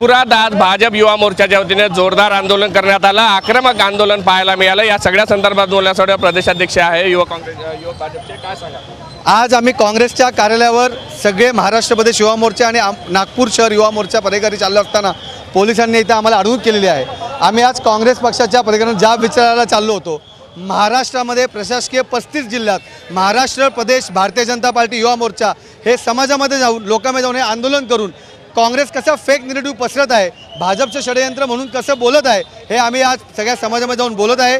नागपुरात आज भाजप युवा मोर्चाच्या वतीने जोरदार आंदोलन करण्यात आलं। आक्रमक आंदोलन पाहायला मिळालं। या सगळ्या संदर्भात बोलण्यासाठी प्रदेशाध्यक्ष आहे युवा काँग्रेस युवा भाजपचे, काय सांगा? आज आम्ही काँग्रेसच्या कार्यालयावर सगळे महाराष्ट्र प्रदेश युवा मोर्चा आणि नागपूर शहर युवा मोर्चा पदाधिकारी चाललो असताना पोलिसांनी इथं आम्हाला अडवणूक केलेली आहे। आम्ही आज काँग्रेस पक्षाच्या पदाधिकाऱ्यांना जाब विचारायला चाललो होतो। महाराष्ट्रामध्ये प्रशासकीय 35 जिल्ह्यात महाराष्ट्र प्रदेश भारतीय जनता पार्टी युवा मोर्चा हे समाजामध्ये जाऊन लोकांमध्ये जाऊन हे आंदोलन करून काँग्रेस कसा फेक निगेटिव्ह पसरत आहे, भाजपचं षडयंत्र म्हणून कसं बोलत आहे, हे आम्ही आज सगळ्या समाजामध्ये जाऊन बोलत आहे।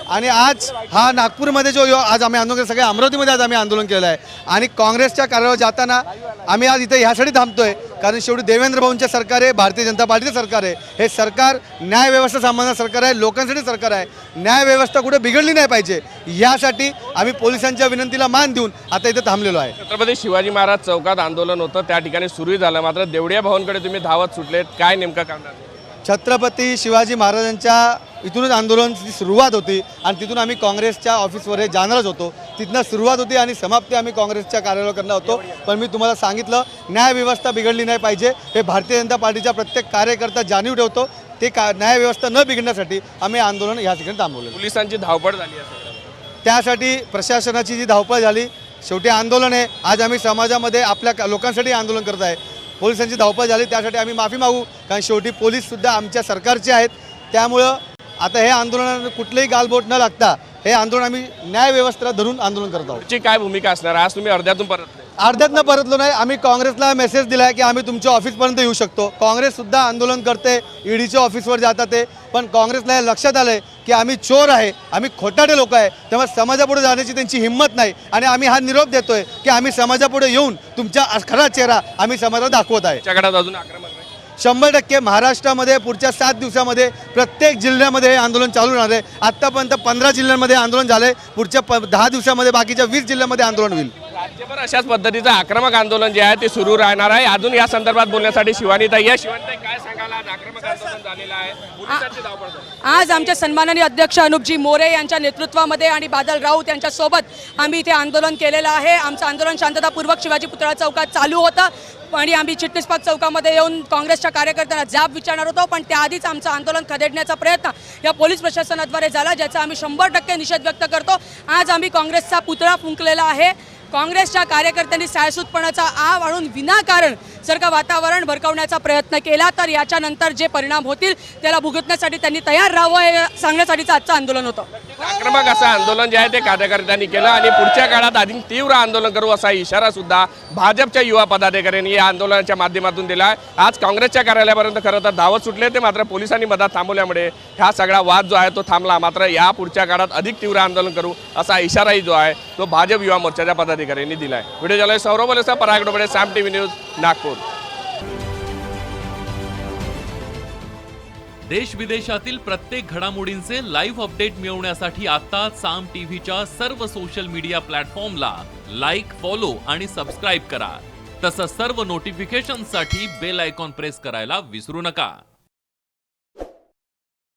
आणि आज हा नागपूरमध्ये जो आज आम्ही आंदोलन सगळ्या अमरावतीमध्ये आज आम्ही आंदोलन केलं आहे। आणि काँग्रेसच्या कार्यालयावर जाताना आम्ही आज इथे ह्यासाठी थांबतोय कारण शेवटी देवेंद्र भाऊंचे सरकार आहे, भारतीय जनता पार्टीचं सरकार आहे। हे सरकार न्यायव्यवस्था सांभाळणारं सरकार आहे, लोकांसाठी सरकार आहे। न्यायव्यवस्था कुठे बिघडली नाही पाहिजे यासाठी आम्ही पोलिसांच्या विनंतीला मान देऊन आता इथे थांबलेलो आहे। छत्रपती शिवाजी महाराज चौकात आंदोलन होतं, त्या ठिकाणी सुरू झालं, मात्र देवडिया भवनकडे तुम्ही धावत सुटलेत, काय नेमकं कारण? छत्रपती शिवाजी महाराजांच्या इथूनच आंदोलनाची सुरुवात होती आणि तिथून आम्ही काँग्रेसच्या ऑफिसवर हे जाणारच होतो। तिथनं सुरुवात होती आणि समाप्ती आम्ही काँग्रेसच्या कार्यालयावर करणार होतो। पण मी तुम्हाला सांगितलं न्यायव्यवस्था बिघडली नाही पाहिजे हे भारतीय जनता पार्टीचा प्रत्येक कार्यकर्ता जाणीव ठेवतो। ते न्यायव्यवस्था न बिघडण्यासाठी आम्ही आंदोलन या ठिकाणी थांबवलं। पोलिसांची धावपळ झाली असेल, त्यासाठी प्रशासनाची जी धावपळ झाली, शेवटी आंदोलन आहे। आज आम्ही समाजामध्ये आपल्या लोकांसाठी आंदोलन करत आहे। पोलिसांची धावपळ झाली त्यासाठी आम्ही माफी मागू, कारण शेवटी पोलीससुद्धा आमच्या सरकारचे आहेत। त्यामुळं आता हे आंदोलन कुठलेही गालबोट न लागता हे आंदोलन आम्ही न्यायव्यवस्थेला धरून आंदोलन करत आहोत। तुमची काय भूमिका असणार? आज तुम्ही अर्ध्यातून परतले? अर्ध्यातनं परतलो नाही, आम्ही काँग्रेसला मेसेज दिला आहे की आम्ही तुमच्या ऑफिसपर्यंत येऊ शकतो। काँग्रेससुद्धा आंदोलन करते, ईडीच्या ऑफिसवर जातात ते, पण काँग्रेसला हे लक्षात आलं आहे की आम्ही चोर आहे, आम्ही खोटाटे लोक आहे, त्यामुळे समाजापुढे जाण्याची त्यांची हिंमत नाही। आणि आम्ही हा निरोप देतोय की आम्ही समाजापुढे येऊन तुमचा खरा चेहरा आम्ही समाजाला दाखवत आहे। त्याच्याकडे अजून आक्रमक नाही? 100% महाराष्ट्रामध्ये पुढच्या 7 दिवसामध्ये प्रत्येक जिल्ह्यामध्ये हे आंदोलन चालू राहणार आहे। आत्तापर्यंत 15 जिल्ह्यांमध्ये आंदोलन झाले, पुढच्या 10 दिवसामध्ये बाकीच्या 20 जिल्ह्यांमध्ये आंदोलन होईल। राज्यभर अशाच पद्धतीचं आक्रमक आंदोलन जे आहे ते सुरू राहणार आहे। अजून या संदर्भात बोलण्यासाठी शिवानीताई या शिवानीताई काय सांगाल? आज आक्रमक आंदोलन झालेलं आहे, पोलिसांची धावपळ झाली। आज आमचे सन्माननीय अध्यक्ष अनुपजी मोरे यांच्या नेतृत्वामध्ये आणि बादल राऊत यांच्यासोबत आम्ही इथे आंदोलन केलेलं आहे। आमचं आंदोलन शांततापूर्वक शिवाजी पुतळा चौकात चालू होतं आणि आम्ही चिटणीसबाग चौकामध्ये येऊन काँग्रेसच्या कार्यकर्त्यांना जाब विचारणार होतो, पण त्याआधीच आमचं आंदोलन खदेडण्याचा प्रयत्न या पोलीस प्रशासनाद्वारे झाला, ज्याचा आम्ही 100% निषेध व्यक्त करतो। आज आम्ही काँग्रेसचा पुतळा फुंकलेला आहे। काँग्रेसच्या कार्यकर्त्यांनी सायसूतपणाचा आव आणून विनाकारण जर का वातावरण भडकवण्याचा प्रयत्न केला तर याच्यानंतर जे परिणाम होतील त्याला भुगतण्यासाठी त्यांनी तयार राहावं हे सांगण्यासाठीचं आजचं आंदोलन होतं। आक्रमक असं आंदोलन जे आहे ते कार्यकर्त्यांनी केलं आणि पुढच्या काळात अधिक तीव्र आंदोलन करू असा इशारा सुद्धा भाजपच्या युवा पदाधिकाऱ्यांनी या आंदोलनाच्या माध्यमातून दिला आहे। आज काँग्रेसच्या कार्यालयापर्यंत खरं तर धावत सुटले ते, मात्र पोलिसांनी मदत थांबवल्यामुळे हा सगळा वाद जो आहे तो थांबला। मात्र या पुढच्या काळात अधिक तीव्र आंदोलन करू असा इशाराही जो आहे तो भाजप युवा मोर्चाच्या पदाधिकाऱ्यांनी दिला आहे। व्हिडिओ जर्नलिस्ट सौरभ बलेसा, पराग डोबळे, साम टीव्ही न्यूज, नागपूर। देश विदेशातील प्रत्येक घडामोडींचे लाईव्ह अपडेट मिळवण्यासाठी आता साम टीव्हीच्या सर्व सोशल मीडिया प्लॅटफॉर्मला लाईक, फॉलो आणि सबस्क्राईब करा। तसंच सर्व नोटिफिकेशनसाठी बेल आयकॉन प्रेस करायला विसरू नका।